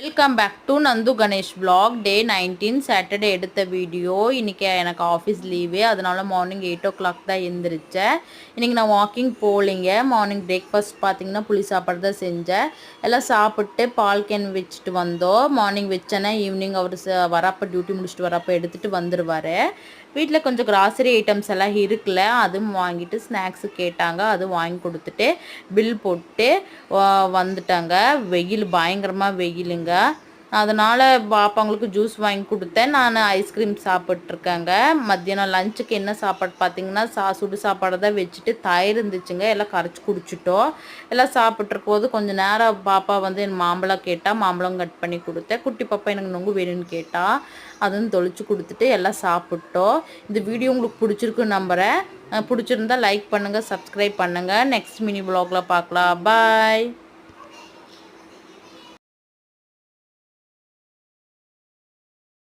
Welcome back to Nandhu Ganesh vlog day 19 Saturday எடுத்த video. இன்றைக்கி எனக்கு ஆஃபீஸ் லீவு, அதனால மார்னிங் 8 o'clock தான் எழுந்திரிச்சேன். இன்றைக்கி நான் வாக்கிங் போகலிங்க. மார்னிங் பிரேக்ஃபாஸ்ட் பார்த்திங்கன்னா புளி சாப்பாடு தான் செஞ்சேன். எல்லாம் சாப்பிட்டு பால் கேன் வச்சுட்டு வந்தோம். மார்னிங் வச்சேன்னா ஈவினிங் அவர் வரப்போ டியூட்டி முடிச்சுட்டு வரப்போ எடுத்துகிட்டு வந்துடுவார். வீட்டில் கொஞ்சம் கிராசரி ஐட்டம்ஸ் எல்லாம் இருக்குல்ல, அதுவும் வாங்கிட்டு ஸ்நாக்ஸு கேட்டாங்க, அதுவும் வாங்கி கொடுத்துட்டு பில் போட்டு வந்துட்டாங்க. வெயில் பயங்கரமாக வெயிலுங்க. அதனால் பாப்பாங்களுக்கு ஜூஸ் வாங்கி கொடுத்தேன். நான் ஐஸ்கிரீம் சாப்பிட்ருக்கேங்க. மத்தியானம் லஞ்சுக்கு என்ன சாப்பாடு பார்த்திங்கன்னா சுடு சாப்பாடு தான் வச்சுட்டு தயிர் இருந்துச்சுங்க, எல்லாம் கரைச்சி குடிச்சிட்டோம். எல்லாம் சாப்பிட்ருக்கும் போது கொஞ்சம் நேரம் பாப்பா வந்து என் மாம்பழம் கேட்டால் மாம்பழம் கட் பண்ணி கொடுத்தேன். குட்டி பாப்பா எனக்கு நொங்கு வேணும்னு கேட்டால் அதுவும் தொளிச்சு கொடுத்துட்டு எல்லாம் சாப்பிட்டோம். இந்த வீடியோ உங்களுக்கு பிடிச்சிருக்குன்னு நம்புகிறேன். பிடிச்சிருந்தா லைக் பண்ணுங்கள், சப்ஸ்கிரைப் பண்ணுங்கள். நெக்ஸ்ட் மினி vlogல பார்க்கலாம். பாய்.